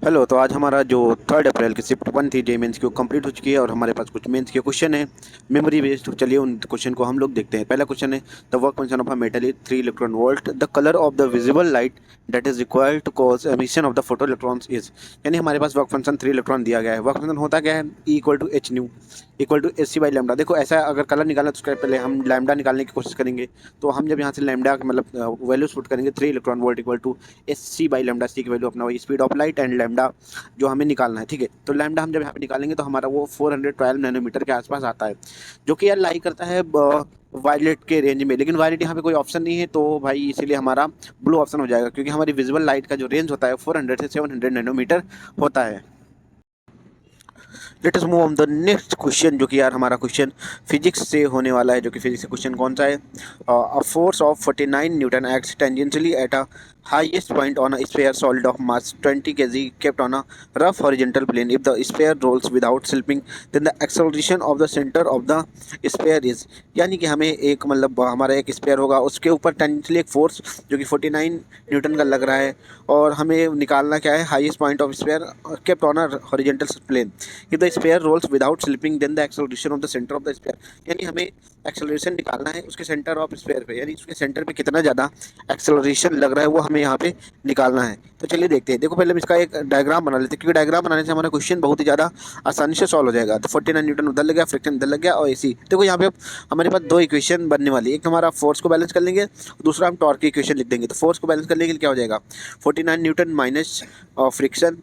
Hello. तो आज हमारा जो 3 अप्रैल की शिफ्ट 1 थी जे मेंस की वो कंप्लीट हो चुकी है और हमारे पास कुछ मेंस के क्वेश्चन है मेमोरी बेस्ड। तो चलिए उन क्वेश्चन को हम लोग देखते हैं। पहला क्वेश्चन है, the work function of a metal is 3 electron volt, the colour of the visible light that is required to cause emission of the photo electrons is. यानी हमारे पास वर्क फंक्शन 3 इलेक्ट्रॉन दिया गया है। वर्क फंक्शन होता क्या है, E equal to H nu equal to S C by lambda. देखो ऐसा अगर कलर निकालना तो उसके पहले हम लैम्डा निकालने की कोशिश करेंगे। तो हम जब यहाँ से लैम्डा मतलब वैल्यूज पुट करेंगे 3 electron volt equal to S C by lambda, C की वैल्यू अपना वही speed of light and lambda जो हमें निकालना है। ठीक है, तो लैम्डा हम जब यहाँ पे निकालेंगे तो हमारा वो 412 नैनोमीटर के आसपास आता है, जो कि यार लाई करता है वायलेट के रेंज में। लेकिन वायलेट यहाँ पे कोई ऑप्शन नहीं है, तो भाई इसीलिए हमारा ब्लू ऑप्शन हो जाएगा, क्योंकि हमारी विजिबल लाइट का जो रेंज होता है 400 से 700 नैनोमीटर होता है। Let us move on the next question, जो कि यार हमारा क्वेश्चन फिजिक्स से होने वाला है। जो कि फिजिक्स का क्वेश्चन कौन सा है, a force of 49 Newton acts tangentially at a highest point on a sphere solid of mass 20 kg kept on a rough horizontal plane. If the sphere rolls without slipping, then the acceleration of the center of the sphere is। यानी कि हमें एक मतलब हमारा एक spare होगा, उसके ऊपर टेंजेंशियली एक फोर्स जो कि 49 न्यूटन का लग रहा है, और हमें निकालना क्या है, highest point of sphere kept on a horizontal plane. If the sphere rolls without slipping then the acceleration of the centre of the sphere. यानी हमें एक्सेलरेशन निकालना है उसके सेंटर ऑफ स्पेयर पे, यानी उसके सेंटर पे कितना ज़्यादा एक्सेलरेशन लग रहा है वो हमें यहाँ पे निकालना है। तो चलिए देखते हैं। देखो पहले हम इसका एक डायग्राम बना लेते हैं, क्योंकि डायग्राम बनाने से हमारा क्वेश्चन बहुत ही ज़्यादा आसानी से सॉल्व हो जाएगा। तो 49 न्यूटन उधर लग गया, फ्रिक्शन इधर लग गया, और एसी। देखो यहाँ पे हमारे पास दो इक्वेशन बनने वाली है। एक हमारा फोर्स को बैलेंस कर लेंगे, दूसरा हम टॉर्क की इक्वेशन लिख देंगे। तो फोर्स को बैलेंस करने के लिए क्या हो जाएगा, 49 newton minus friction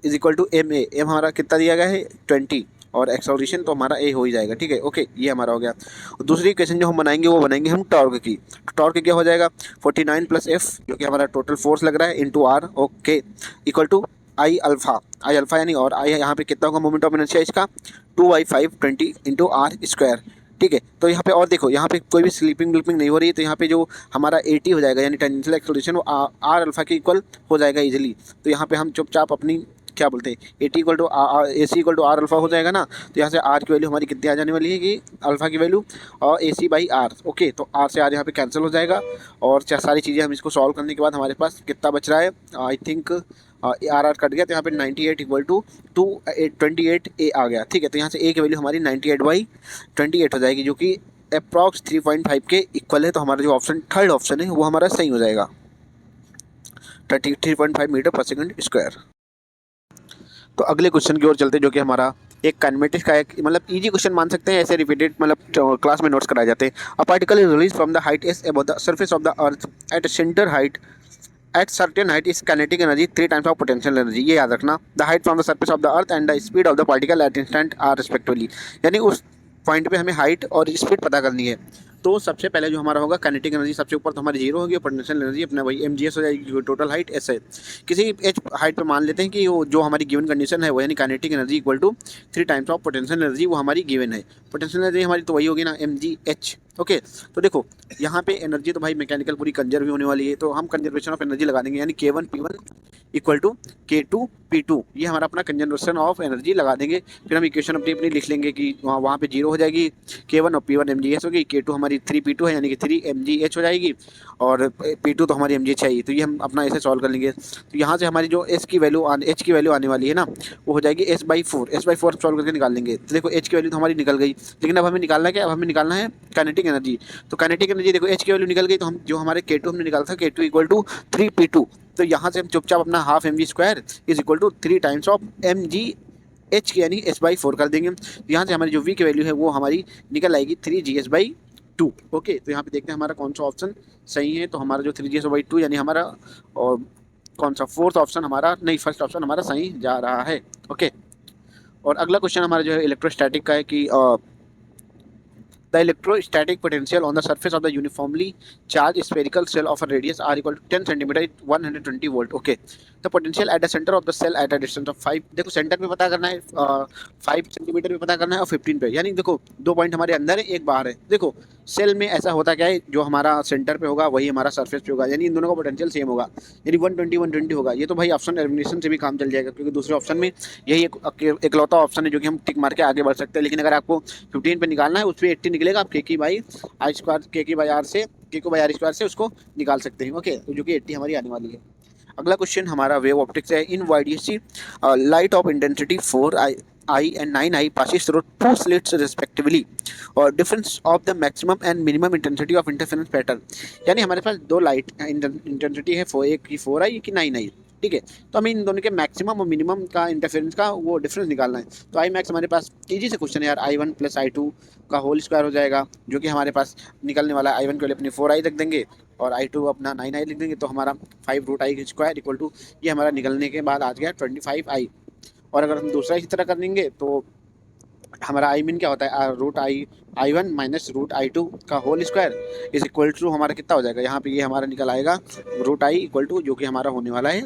is equal to M A. M हमारा कितना दिया गया है, 20, और एक्सेलरेशन तो हमारा ए हो ही जाएगा। ठीक है, ओके, ये हमारा हो गया। और दूसरी इक्वेशन जो हम बनाएंगे वो बनाएंगे हम टॉर्क की। तो टॉर्क क्या हो जाएगा, 49 प्लस एफ जो कि हमारा टोटल फोर्स लग रहा है into R, okay, equal to I alpha यानी, और आई यहाँ पे कितना होगा मोमेंट ऑफ इनर्शिया इसका, 2/5 20 इंटू आर स्क्वायर। ठीक है, तो यहाँ पे और देखो, यहाँ पे कोई भी स्लीपिंग विलिपिंग नहीं हो रही है, तो यहाँ पे जो हमारा 80 हो जाएगा, यानी टेंजेंशियल एक्सेलरेशन वो आर अल्फा के इक्वल हो जाएगा इजीली। तो यहाँ पे हम चुपचाप अपनी क्या बोलते हैं, AT equal to A C equal to R alpha हो जाएगा ना। तो यहाँ से आर की वैल्यू हमारी कितनी आ जाने वाली है कि अल्फा की वैल्यू और ए सी बाई आर। ओके, तो आर से आर यहाँ पे कैंसिल हो जाएगा, और सारी चीज़ें हम इसको सॉल्व करने के बाद हमारे पास कितना बच रहा है, I think R R cut गया, तो यहाँ पे 98 इक्वल टू 28 ए आ गया। ठीक है, तो यहाँ से ए की वैल्यू हमारी 98/28 हो जाएगी, जो कि अप्रॉक्स 3.5 के इक्वल है। तो हमारा जो ऑप्शन थर्ड ऑप्शन है वो हमारा सही हो जाएगा, 3.5 मीटर पर सेकंड स्क्वायर। तो अगले क्वेश्चन की ओर चलते हैं, जो कि हमारा एक काइनेमेटिक्स का एक मतलब इजी क्वेश्चन मान सकते हैं, ऐसे रिपीटेड मतलब क्लास में नोट्स कराए जाते हैं। A particle is release from the height S above the surface of the earth at centre height at certain height is kinetic energy 3 times of potential energy. ये याद रखना, the height from the surface of the earth and the speed of the particle at instant are respectively. यानी उस point पे हमें height और speed पता करनी है। तो सबसे पहले जो हमारा होगा काइनेटिक एनर्जी, सबसे ऊपर तो हमारी जीरो होगी, और पोटेंशियल एनर्जी अपना वही एम जी एस हो जाएगी, क्योंकि टोटल हाइट एस है। किसी एच हाइट पे मान लेते हैं कि वो जो हमारी गिवन कंडीशन है वो, यानी kinetic energy equal to 3 times of potential energy, वो हमारी गिवन है। पोटेंशियल एनर्जी हमारी तो वही होगी ना, एम जी एच। ओके, तो देखो यहाँ पे एनर्जी तो भाई मैकेनिकल पूरी कंजर्व होने वाली है, तो हम कंजर्वेशन ऑफ एनर्जी लगा देंगे, यानी K1 P1 equal to K2 P2। ये हमारा अपना कंजर्वेशन ऑफ एनर्जी लगा देंगे। फिर हम इक्वेशन अपनी अपनी लिख लेंगे कि वहाँ पे जीरो हो जाएगी, K1 और P1 MGS होगी, K2 हमारी 3P2 है यानी कि 3 MGH हो जाएगी, और P2 तो हमारी MGH है ही। तो ये हम अपना ऐसे सॉल्व कर लेंगे। तो यहाँ से हमारी जो H की वैल्यू आने वाली है ना, वो हो जाएगी S/4 सॉल्व करके निकाल लेंगे। तो देखो H की वैल्यू तो हमारी निकल गई, लेकिन अब हमें निकालना क्या, अब हमें निकालना है काइनेटिक एनर्जी। तो काइनेटिक एनर्जी देखो H की वैल्यू निकल गई, तो हम जो हमारे K2 हमने निकाला था, K2 इक्वल टू 3P2। तो यहाँ से हम चुपचाप अपना half mg² is equal to 3 times of mgh की यानी S/4 कर देंगे। तो यहाँ से हमारी जो v की वैल्यू है वो हमारी निकल आएगी 3GS/2। ओके, तो यहाँ पे देखते हैं हमारा कौन सा ऑप्शन सही है। तो हमारा जो 3GS/2 यानी हमारा, और कौन सा फोर्थ ऑप्शन हमारा, नहीं फर्स्ट ऑप्शन हमारा सही जा रहा है। ओके, और अगला क्वेश्चन हमारा जो है इलेक्ट्रोस्टैटिक का है कि the electrostatic potential on the surface of the uniformly charged spherical shell of a radius r equal to 10 centimeter is 120 volt. Okay, the potential at the center of the cell at a distance of 5, देखो centre पे पता करना है, 5 centimetre पे पता करना है, और 15 पे, यानी देखो 2 पॉइंट हमारे अंदर है, एक बाहर है। देखो सेल में ऐसा होता क्या है, जो हमारा सेंटर पे होगा वही हमारा सरफेस पे होगा, यानी इन दोनों का पोटेंशियल सेम होगा, यानी 120 होगा। ये तो भाई ऑप्शन एलिमिनेशन से भी काम चल जाएगा, क्योंकि दूसरे ऑप्शन में यही एकलौता ऑप्शन है जो कि हम टिक मार के आगे बढ़ सकते हैं। लेकिन अगर आपको 15 पे निकालना है, उस पर 80 निकलेगा, आप के की बाई आर से उसको निकाल सकते हैं। ओके, तो जो कि 80 हमारी आने वाली है। अगला क्वेश्चन हमारा वेव ऑप्टिक्स है। In YDC light of intensity 4I and 9I passes through two slits respectively और difference of the maximum and minimum intensity of interference pattern. यानी हमारे पास दो लाइट इंटेंसिटी है, एक की 4I एक की 9I, ठीक है। तो हमें इन दोनों के मैक्सिमम और मिनिमम का इंटरफेरेंस का वो डिफरेंस निकालना है। तो आई मैक्स हमारे पास इजी से क्वेश्चन है यार, I1 + I2 का होल स्क्वायर हो जाएगा, जो कि हमारे पास निकलने वाला है। I1 के लिए अपनी 4I रख देंगे और I2 अपना 9I लिख देंगे, तो हमारा 5√I² इक्वल टू ये हमारा निकलने के बाद आ गया 25I। और अगर हम दूसरा इसी तरह कर लेंगे तो हमारा आई मीन क्या होता है, I1 - √I2 का whole square is equal to हमारा कितना हो जाएगा, यहाँ पे ये हमारा निकल आएगा √I इक्वल टू जो कि हमारा होने वाला है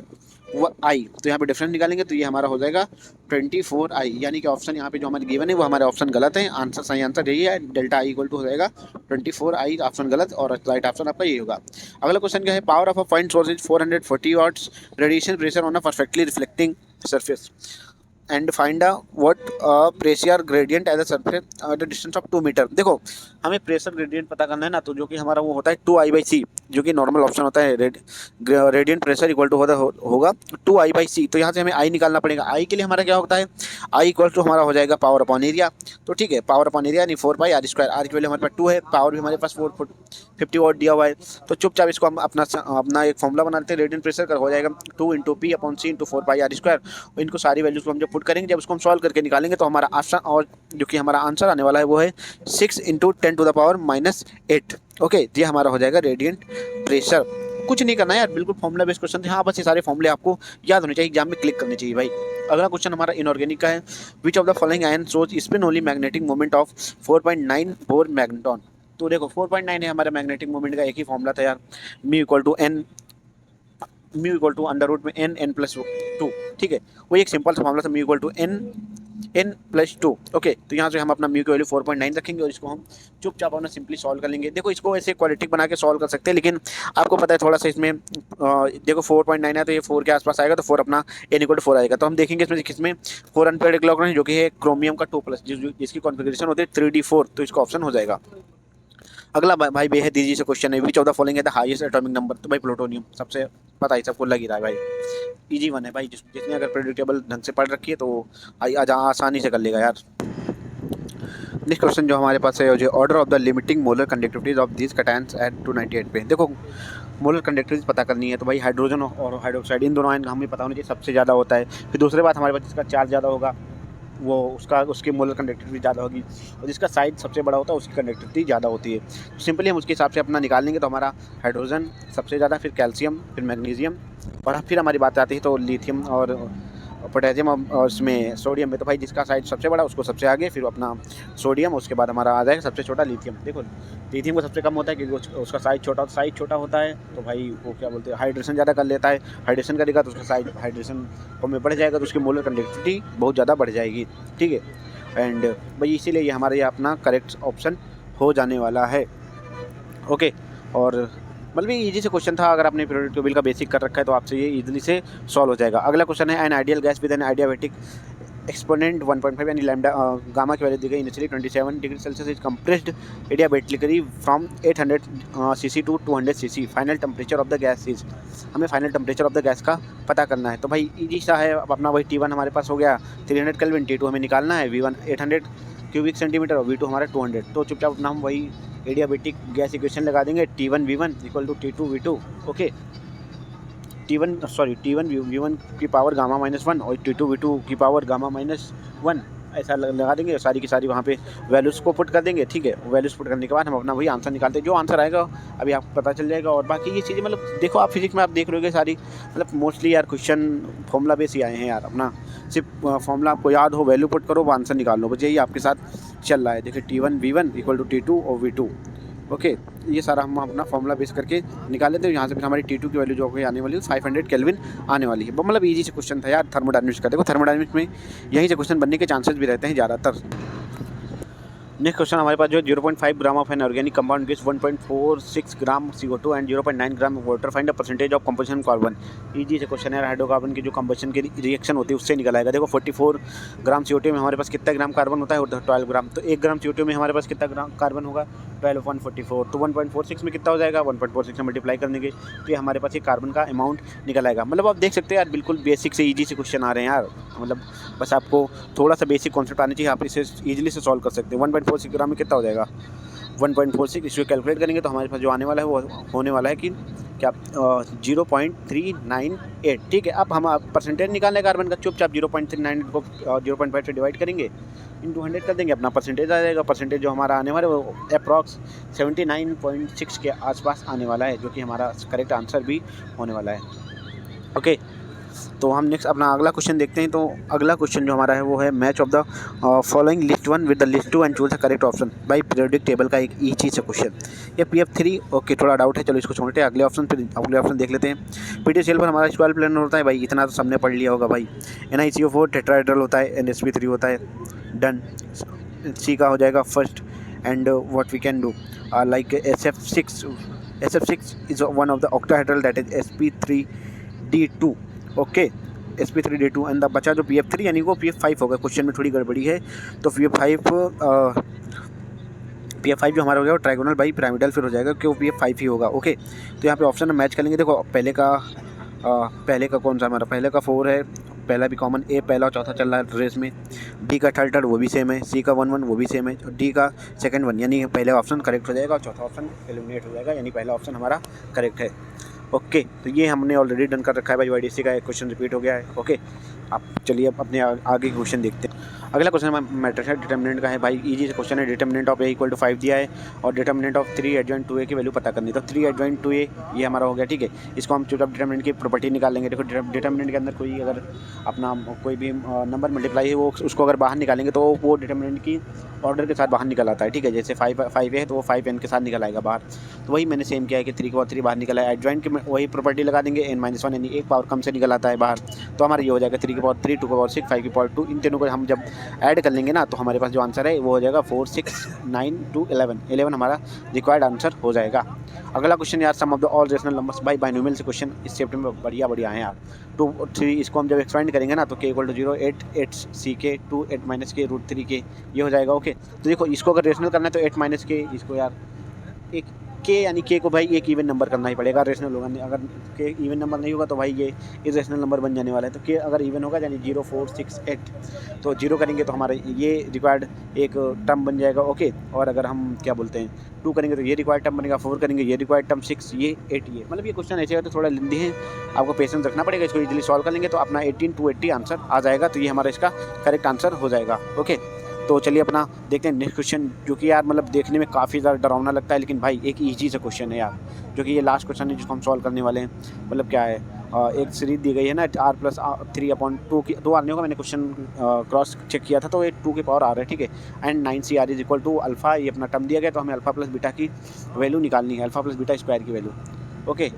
वो I। तो यहाँ पे डिफरेंस निकालेंगे तो ये हमारा हो जाएगा 24I। यानी कि ऑप्शन यहाँ पे जो हमारे गिवन है वो हमारे ऑप्शन गलत है। आंसर सही आंसर यही है, ∆I इक्वल टू हो जाएगा 24I, ऑप्शन गलत और राइट ऑप्शन आपका यही होगा। अगला क्वेश्चन क्या है, power of a point source is 440 watts, radiation pressure on a perfectly reflecting surface and find what pressure gradient as a surface the distance of 2 metre. देखो हमें प्रेशर ग्रेडियंट पता करना है ना, तो जो कि हमारा वो होता है 2I/c, जो कि नॉर्मल ऑप्शन होता है। रेडियंट प्रेशर इक्वल टू होगा 2I/c। तो यहाँ से हमें आई निकालना पड़ेगा। आई के लिए हमारा क्या होता है, आई इक्वल टू हमारा हो जाएगा पावर अपॉन एरिया। तो ठीक है, पावर अपॉन एरिया यानी 4πr²। आर की वैल्यू हमारे पास 2 है, पावर भी हमारे पास 450 वाट दिया हुआ है। तो चुपचाप इसको हम अपना एक फॉर्मूला बनाते हैं। रेडियंट प्रेशर का हो जाएगा 2 × P/c × 4πr²। इनको सारी वैल्यूज को हम जब पुट करेंगे, जब उसको हम सॉल्व करके निकालेंगे तो हमारा ऑप्शन और जो कि हमारा आंसर आने वाला है वो है 6 × 10⁻⁸ ओके। ये हमारा हो जाएगा रेडियंट प्रेशर। कुछ नहीं करना है यार, बिल्कुल फॉर्मूला बेस्ड क्वेश्चन थे। हाँ, बस ये सारे फॉर्मूले आपको याद होने चाहिए, एग्जाम में क्लिक करने चाहिए भाई। अगला क्वेश्चन हमारा इनऑर्गेनिक का है। Which of the following ion shows spin only magnetic moment of 4.9 bore magneton. तो देखो 4.9 है हमारा मैग्नेटिक मोमेंट का, एक ही फॉर्मूला था यार, म्यू इक्वल टू n+2, ठीक है। वो एक सिंपल सा फॉर्मूला था, mu equal to n+2 okay. तो यहाँ से हम अपना म्यू की वैल्यू 4.9 रखेंगे और इसको हम चुपचाप अपना सिंपली सॉल्व कर लेंगे। देखो इसको ऐसे क्वाड्रेटिक बना के सॉल्व कर सकते हैं, लेकिन आपको पता है थोड़ा सा इसमें देखो 4.9 है तो ये 4 के आसपास आएगा, तो 4 अपना n = 4 आएगा। तो हम देखेंगे इसमें किसमें 4 अनपेयर्ड इलेक्ट्रॉन जो कि है क्रोमियम का 2+, जिसकी कॉन्फ़िगरेशन होती है 3d4, तो इसका ऑप्शन हो जाएगा। अगला भाई बेहद ईजी से क्वेश्चन है, विच ऑफ द फॉलोइंग है द हाईएस्ट एटॉमिक नंबर। तो भाई प्लूटोनियम, सबसे पता ही सबको लग ही रहा है भाई, इजी वन है भाई। जिसने अगर प्रेडिक्टेबल ढंग से पढ़ रखी है तो आसानी से कर लेगा यार। नेक्स्ट क्वेश्चन जो हमारे पास है, जो order of the limiting molar conductivities of this cations at 298 पे। देखो मोलर कंडक्टिविटीज पता करनी है, तो भाई हाइड्रोजन और हाइड्रोक्साइड इन दोनों आयन का हमें पता होना चाहिए सबसे ज़्यादा होता है। फिर दूसरी बात हमारे पास जिसका चार्ज ज़्यादा होगा वो उसकी मोलर कंडक्टिविटी ज़्यादा होगी, और जिसका साइज सबसे बड़ा होता है उसकी कंडक्टिविटी ज़्यादा होती है। तो सिंपली हम उसके हिसाब से अपना निकाल लेंगे। तो हमारा हाइड्रोजन सबसे ज़्यादा, फिर कैल्शियम, फिर मैग्नीशियम, और फिर हमारी बात आती है तो लिथियम और पोटेशियम और उसमें सोडियम में। तो भाई जिसका साइज सबसे बड़ा उसको सबसे आगे, फिर अपना सोडियम, उसके बाद हमारा आ जाएगा सबसे छोटा लिथियम। देखो लिथियम को सबसे कम होता है क्योंकि उसका साइज छोटा होता है, तो भाई वो क्या बोलते हैं हाइड्रेशन ज़्यादा कर लेता है। हाइड्रेशन करेगा तो उसका साइज हाइड्रेशन में बढ़ जाएगा, तो उसकी मोलर कंडक्टिविटी बहुत ज़्यादा बढ़ जाएगी, ठीक है। एंड भाई इसीलिए ये हमारे अपना करेक्ट ऑप्शन हो जाने वाला है, ओके। और मतलब ये इजी से क्वेश्चन था, अगर आपने पीरियोडिक टेबल का बेसिक कर रखा है तो आपसे ये इजीली से सॉल्व हो जाएगा। अगला क्वेश्चन है, an ideal gas with an adiabatic exponent 1.5 यानी लैम्डा गामा की वैल्यू दी गई initially 27 degree Celsius is compressed adiabatically from 800 cc to 200 cc। Final temperature of the gas is, हमें final temperature of the gas का पता करना है। तो भाई इजी सा है, अब अपना वही T1 हमारे पास हो गया 300 केल्विन, T2 हमें निकालना है, V1 800 क्यूबिक सेंटीमीटर और V2 हमारा 200। तो चुपचाप अपना हम वही एडियाबैटिक गैस इक्वेशन लगा देंगे, T1 V1 equal to T2 V2 okay. T1 V1 की पावर गामा -1 और T2 V2 की पावर गामा -1 ऐसा लगा देंगे, सारी की सारी वहाँ पे वैल्यूज़ को पुट कर देंगे, ठीक है। वैल्यूज़ पुट करने के बाद हम अपना वही आंसर निकालते हैं, जो आंसर आएगा अभी आपको पता चल जाएगा। और बाकी ये चीज़ें मतलब देखो आप फिजिक्स में आप देख रहे हो सारी, मतलब मोस्टली यार क्वेश्चन फॉर्मूला बेस ही आए हैं यार। अपना सिर्फ फॉर्मूला आपको याद हो, वैल्यू पुट करो, वो आंसर निकाल लो, बस यही आपके साथ चल रहा है। देखिए T1 V1 equal to T2 और V2 ओके। ये सारा हम अपना फॉर्मूला बेस करके निकाल लेते हैं। यहाँ से फिर हमारी T2 की वैल्यू जो होगी आने वाली है 500 केल्विन आने वाली है। मतलब इजी से क्वेश्चन था यार थर्मोडायनामिक्स का। देखो थर्मोडायनामिक्स में यहीं से क्वेश्चन बनने के चांसेस भी रहते हैं ज़्यादातर। नेक्स्ट क्वेश्चन हमारे पास जो 0.5 gram of an organic compound gives 1.46 gram CO2 and 0.9 gram water, find the percentage of composition carbon. Easy से क्वेश्चन है, हाइड्रोकार्बन की जो कंबशन की रिएक्शन होती है उससे निकल आएगा। देखो 44 ग्राम CO2 में हमारे पास कितना ग्राम कार्बन होता है, 12 ग्राम। तो 1 ग्राम CO2 में हमारे पास कितना ग्राम कार्बन होगा, 12 144। तो 1.46 में कितना हो जाएगा, 1.46 से मल्टीप्लाई करने के तो ये हमारे पास ये कार्बन का अमाउंट निकल आएगा। मतलब आप देख सकते हैं यार, बिल्कुल बेसिक से ईजी से क्वेश्चन आ रहे हैं यार। मतलब बस आपको थोड़ा सा बेसिक कॉन्सेप्ट आना चाहिए, आप इसे ईजिली से सॉल्व कर सकते हैं। 1.46 ग्राम में कितना हो जाएगा, 1.46। इसको कैलकुलेट करेंगे तो हमारे पास जो आने वाला है वो होने वाला है कि क्या 0.398। ठीक है, अब हम परसेंटेज निकालने हैं कार्बन का, चुपचाप 0.398 को 0.5 से डिवाइड करेंगे, इंटू 100 कर देंगे, अपना परसेंटेज आ जाएगा। परसेंटेज जो हमारा आने वाला है वो अप्रॉक्स 79.6 के आसपास आने वाला है, जो कि हमारा करेक्ट आंसर भी होने वाला है। ओके, तो हम नेक्स्ट अपना अगला क्वेश्चन देखते हैं। तो अगला क्वेश्चन जो हमारा है वो है match of the following list 1 with the list 2 and choose the correct option by periodic table का एक ईजी से क्वेश्चन। ये PF3 ओके, थोड़ा डाउट है, चलो इसको छोड़ते हैं। अगले ऑप्शन देख लेते हैं। PTCL पर हमारा स्क्वायर प्लेनर होता है भाई, इतना तो सबने पढ़ लिया होगा भाई। NiCO4 टेट्राहेड्रल होता है, NsP3 होता है, डन। C का हो जाएगा first. And what we can do like SF6 is one of the octahedral that is sp3d2। Okay, sp3d2 and the बचा जो PF3 यानी वो PF5 होगा। क्वेश्चन में थोड़ी गड़बड़ी है, तो PF5 जो हमारा हो गया वो ट्राइगोनल बाई पिरामिडल फिर हो जाएगा, क्योंकि वो PF5 ही होगा। ओके, तो यहाँ पे ऑप्शन हम मैच करेंगे। देखो पहले का कौन सा हमारा, पहले का 4 है, पहला भी कॉमन। A पहला और चौथा चल रहा है रेस में। D का थर्ड वो भी सेम है। C का 1 1 वो भी सेम है। और D का सेकंड 1, यानी पहला ऑप्शन करेक्ट हो जाएगा और चौथा ऑप्शन एलिमिनेट हो जाएगा, यानी पहला ऑप्शन हमारा करेक्ट है। ओके, तो ये हमने ऑलरेडी डन कर रखा है भाई। YDC का एक क्वेश्चन रिपीट हो गया है। ओके, आप चलिए अब अपने आगे क्वेश्चन देखते हैं। अगला क्वेश्चन मैट्रिक्स है डिटर्मिनेंट का है भाई, इजी से क्वेश्चन है। डिटर्मिनेंट ऑफ A = 5 दिया है और डिटर्मिनेंट ऑफ 3 एडजॉइंट 2A की वैल्यू पता करनी है। तो 3 एडजॉइंट 2A ये हमारा हो गया, ठीक है। इसको हम चुपचाप डिटर्मिनेंट की प्रॉपर्टी निकाल लेंगे। देखो डिटर्मिनेंट के अंदर कोई अगर अपना कोई भी नंबर मल्टीप्लाई है वो उसको अगर बाहर निकालेंगे तो वो डिटर्मिनेंट की ऑर्डर के साथ बाहर निकल आता है, ठीक है। जैसे 5 है तो वो 5n के साथ निकल आएगा बाहर। तो वही मैंने सेम किया है कि 3 के बाद 3 बाहर निकला है। एडजॉइंट की वही प्रॉपर्टी लगा देंगे, n-1 यानी एक पावर कम से निकल आता है बाहर। तो हमारा ये हो जाएगा 3 के पावर 3, 2 के पावर 6, 5 के पावर 2। इन तीनों को हम जब ऐड कर लेंगे ना तो हमारे पास जो आंसर है वो हो जाएगा 4 6 9 2 11 हमारा रिक्वायर्ड आंसर हो जाएगा। अगला क्वेश्चन यार, sum of the all rational numbers by binomial से क्वेश्चन इस चैप्टर में बढ़िया हैं यार। 2 और 3 इसको हम जब एक्सपेंड करेंगे ना तो k = 0 8 8 ck 2 8 - k √3k ये हो जाएगा। ओके, तो देखो इसको अगर रेशनल करना है तो 8 - k, इसको यार एक के यानी के को भाई एक इवन नंबर करना ही पड़ेगा, रेशनल होगा। अगर के इवन नंबर नहीं होगा तो भाई ये इरेशनल नंबर बन जाने वाला है। तो के अगर इवन होगा यानी 0 4 6 8 तो 0 करेंगे तो हमारा ये रिक्वायर्ड एक टर्म बन जाएगा। ओके, और अगर हम क्या बोलते हैं 2 करेंगे तो ये रिक्वायर्ड टर्म बनेगा, 4 करेंगे ये रिक्वायर्ड टर्म, 6 ये 8 ये। मतलब ये क्वेश्चन ऐसे है तो थोड़ा लेंदी है, आपको पेशेंस रखना पड़ेगा। इसको इजीली सॉल्व कर लेंगे तो अपना 18 280 आंसर आ जाएगा। तो ये हमारा इसका करेक्ट आंसर हो जाएगा। ओके, तो चलिए अपना देखते हैं नेक्स्ट क्वेश्चन, जो कि यार मतलब देखने में काफ़ी ज़्यादा डरावना लगता है, लेकिन भाई एक ईजी सा क्वेश्चन है यार, जो कि ये लास्ट क्वेश्चन है जिसको हम सॉल्व करने वाले हैं। मतलब क्या है, एक सीरीज दी गई है ना r+3/2 की, 2 आने होगा, मैंने क्वेश्चन क्रॉस चेक किया था तो ये 2 के पावर आ रहा है, ठीक है। एंड 9CR = अल्फ़ा, ये अपना टर्म दिया गया, तो हमें अल्फ़ा प्लस बीटा की वैल्यू निकालनी है, अल्फ़ा प्लस बीटा स्क्वायर की वैल्यू। ओके,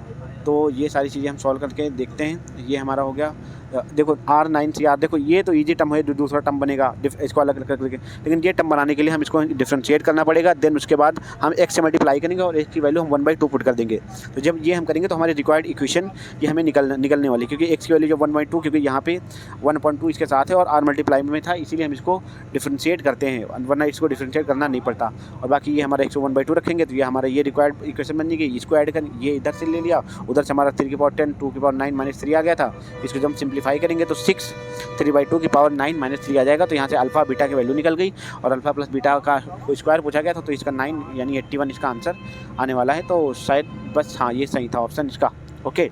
तो ये सारी चीज़ें हम सॉल्व करके देखते हैं। ये हमारा हो गया, देखो R9CR, देखो ये तो इजी टर्म है, जो दूसरा टर्म बनेगा इसको अलग अलग करके, लेकिन ये टर्म बनाने के लिए हम इसको डिफ्रेंशिएट करना पड़ेगा। देन उसके बाद हम x से मल्टीप्लाई करेंगे और x की वैल्यू हम 1/2 पुट कर देंगे। तो जब ये हम करेंगे तो हमारी रिक्वायर्ड इक्वेशन ये हमें निकलने वाली, क्योंकि x की वैल्यू जो 1/2, क्योंकि यहाँ पे 1.2 इसके साथ है और r मल्टीप्लाई में था, इसीलिए हम इसको डिफ्रेंशिएट करते हैं, वरना इसको डिफ्रेंशिएट करना नहीं पड़ता। और बाकी ये हमारा x को 1/2 रखेंगे तो ये हमारा ये रिक्वायर्ड इक्वेशन बन जाएगी। इसको ऐड कर, ये इधर से ले लिया, उधर से हमारा 3 की पावर 10 2 की पावर 9 - 3 आ गया था। इसको जब हम सिंप्लीफाई करेंगे तो 6 3/2 की पावर 9 - 3 आ जाएगा। तो यहाँ से अल्फ़ा बीटा की वैल्यू निकल गई और अल्फ़ा प्लस बीटा का स्क्वायर पूछा गया था, तो इसका 9 यानी 81 इसका आंसर आने वाला है। तो शायद बस हाँ, ये सही था ऑप्शन इसका। ओके।